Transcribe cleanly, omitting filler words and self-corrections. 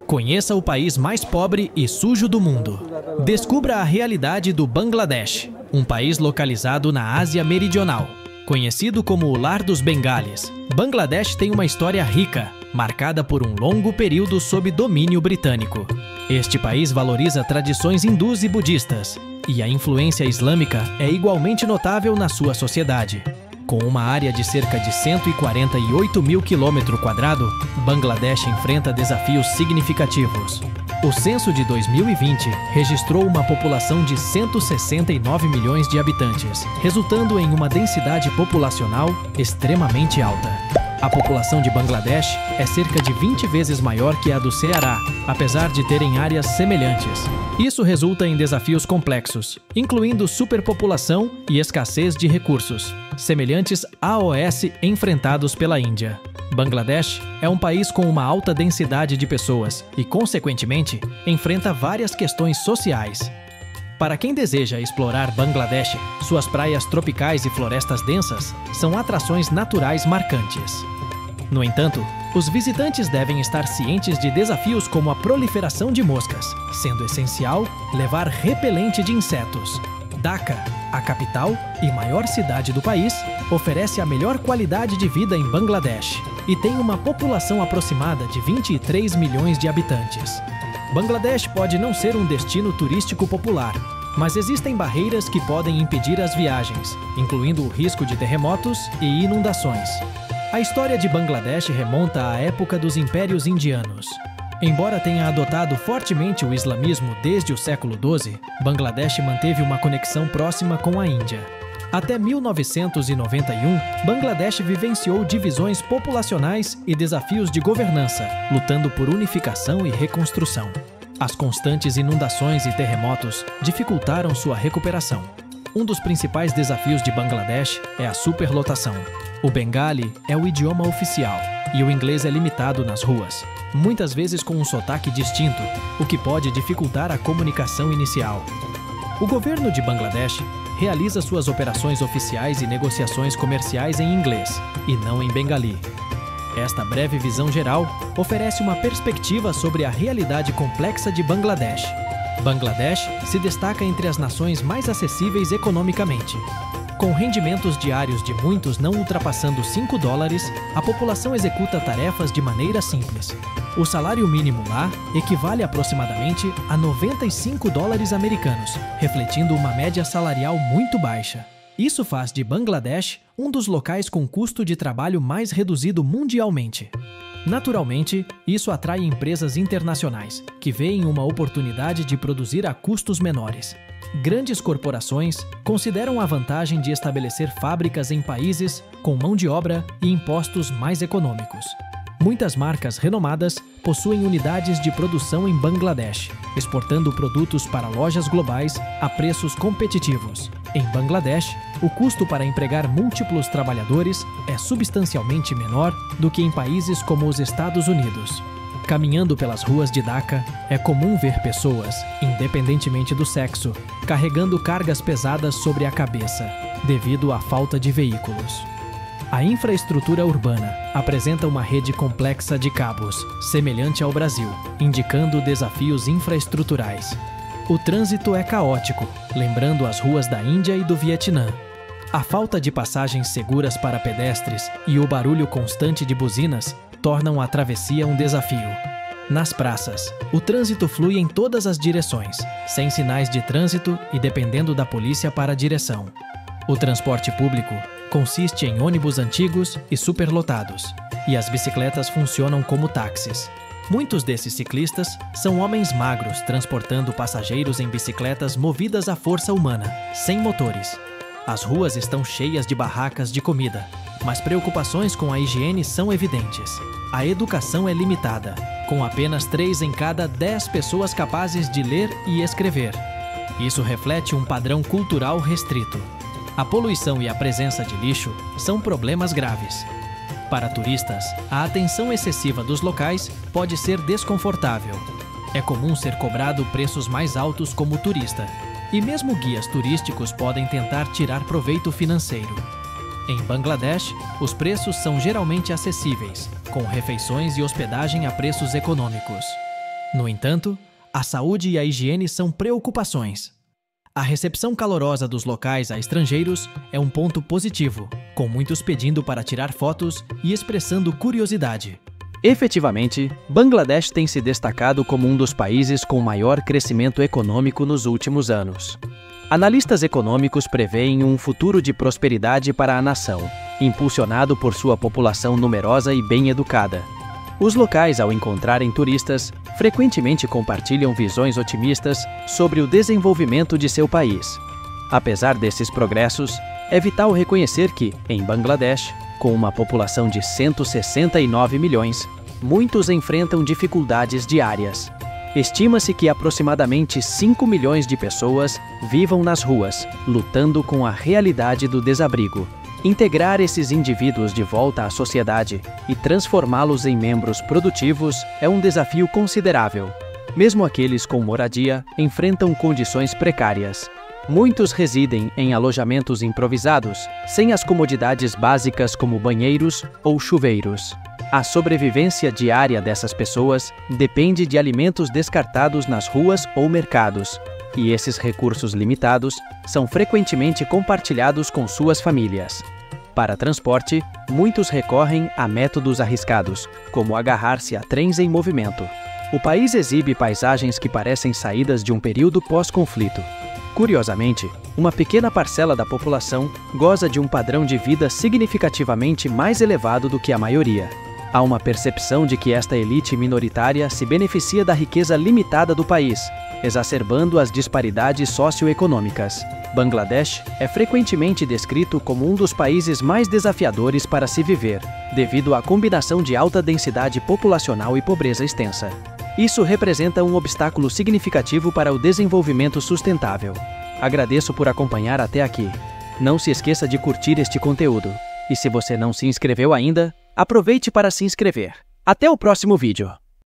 Conheça o país mais pobre e sujo do mundo. Descubra a realidade do Bangladesh, um país localizado na Ásia Meridional. Conhecido como o Lar dos Bengalis, Bangladesh tem uma história rica, marcada por um longo período sob domínio britânico. Este país valoriza tradições hindus e budistas, e a influência islâmica é igualmente notável na sua sociedade. Com uma área de cerca de 148 mil km², Bangladesh enfrenta desafios significativos. O censo de 2020 registrou uma população de 169 milhões de habitantes, resultando em uma densidade populacional extremamente alta. A população de Bangladesh é cerca de 20 vezes maior que a do Ceará, apesar de terem áreas semelhantes. Isso resulta em desafios complexos, incluindo superpopulação e escassez de recursos, semelhantes aos enfrentados pela Índia. Bangladesh é um país com uma alta densidade de pessoas e, consequentemente, enfrenta várias questões sociais. Para quem deseja explorar Bangladesh, suas praias tropicais e florestas densas são atrações naturais marcantes. No entanto, os visitantes devem estar cientes de desafios como a proliferação de moscas, sendo essencial levar repelente de insetos. Dhaka, a capital e maior cidade do país, oferece a melhor qualidade de vida em Bangladesh e tem uma população aproximada de 23 milhões de habitantes. Bangladesh pode não ser um destino turístico popular, mas existem barreiras que podem impedir as viagens, incluindo o risco de terremotos e inundações. A história de Bangladesh remonta à época dos impérios indianos. Embora tenha adotado fortemente o islamismo desde o século XII, Bangladesh manteve uma conexão próxima com a Índia. Até 1991, Bangladesh vivenciou divisões populacionais e desafios de governança, lutando por unificação e reconstrução. As constantes inundações e terremotos dificultaram sua recuperação. Um dos principais desafios de Bangladesh é a superlotação. O bengali é o idioma oficial e o inglês é limitado nas ruas, muitas vezes com um sotaque distinto, o que pode dificultar a comunicação inicial. O governo de Bangladesh realiza suas operações oficiais e negociações comerciais em inglês, e não em bengali. Esta breve visão geral oferece uma perspectiva sobre a realidade complexa de Bangladesh. Bangladesh se destaca entre as nações mais acessíveis economicamente. Com rendimentos diários de muitos não ultrapassando $5, a população executa tarefas de maneira simples. O salário mínimo lá equivale aproximadamente a $95 americanos, refletindo uma média salarial muito baixa. Isso faz de Bangladesh um dos locais com custo de trabalho mais reduzido mundialmente. Naturalmente, isso atrai empresas internacionais, que veem uma oportunidade de produzir a custos menores. Grandes corporações consideram a vantagem de estabelecer fábricas em países com mão de obra e impostos mais econômicos. Muitas marcas renomadas possuem unidades de produção em Bangladesh, exportando produtos para lojas globais a preços competitivos. Em Bangladesh, o custo para empregar múltiplos trabalhadores é substancialmente menor do que em países como os Estados Unidos. Caminhando pelas ruas de Dhaka, é comum ver pessoas, independentemente do sexo, carregando cargas pesadas sobre a cabeça, devido à falta de veículos. A infraestrutura urbana apresenta uma rede complexa de cabos, semelhante ao Brasil, indicando desafios infraestruturais. O trânsito é caótico, lembrando as ruas da Índia e do Vietnã. A falta de passagens seguras para pedestres e o barulho constante de buzinas tornam a travessia um desafio. Nas praças, o trânsito flui em todas as direções, sem sinais de trânsito e dependendo da polícia para a direção. O transporte público consiste em ônibus antigos e superlotados, e as bicicletas funcionam como táxis. Muitos desses ciclistas são homens magros transportando passageiros em bicicletas movidas à força humana, sem motores. As ruas estão cheias de barracas de comida, mas preocupações com a higiene são evidentes. A educação é limitada, com apenas 3 em cada 10 pessoas capazes de ler e escrever. Isso reflete um padrão cultural restrito. A poluição e a presença de lixo são problemas graves. Para turistas, a atenção excessiva dos locais pode ser desconfortável. É comum ser cobrado preços mais altos como turista, e mesmo guias turísticos podem tentar tirar proveito financeiro. Em Bangladesh, os preços são geralmente acessíveis, com refeições e hospedagem a preços econômicos. No entanto, a saúde e a higiene são preocupações. A recepção calorosa dos locais a estrangeiros é um ponto positivo, com muitos pedindo para tirar fotos e expressando curiosidade. Efetivamente, Bangladesh tem se destacado como um dos países com maior crescimento econômico nos últimos anos. Analistas econômicos preveem um futuro de prosperidade para a nação, impulsionado por sua população numerosa e bem educada. Os locais, ao encontrarem turistas, frequentemente compartilham visões otimistas sobre o desenvolvimento de seu país. Apesar desses progressos, é vital reconhecer que, em Bangladesh, com uma população de 169 milhões, muitos enfrentam dificuldades diárias. Estima-se que aproximadamente 5 milhões de pessoas vivam nas ruas, lutando com a realidade do desabrigo. Integrar esses indivíduos de volta à sociedade e transformá-los em membros produtivos é um desafio considerável. Mesmo aqueles com moradia enfrentam condições precárias. Muitos residem em alojamentos improvisados, sem as comodidades básicas como banheiros ou chuveiros. A sobrevivência diária dessas pessoas depende de alimentos descartados nas ruas ou mercados, e esses recursos limitados são frequentemente compartilhados com suas famílias. Para transporte, muitos recorrem a métodos arriscados, como agarrar-se a trens em movimento. O país exibe paisagens que parecem saídas de um período pós-conflito. Curiosamente, uma pequena parcela da população goza de um padrão de vida significativamente mais elevado do que a maioria. Há uma percepção de que esta elite minoritária se beneficia da riqueza limitada do país, exacerbando as disparidades socioeconômicas. Bangladesh é frequentemente descrito como um dos países mais desafiadores para se viver, devido à combinação de alta densidade populacional e pobreza extensa. Isso representa um obstáculo significativo para o desenvolvimento sustentável. Agradeço por acompanhar até aqui. Não se esqueça de curtir este conteúdo. E se você não se inscreveu ainda, aproveite para se inscrever. Até o próximo vídeo!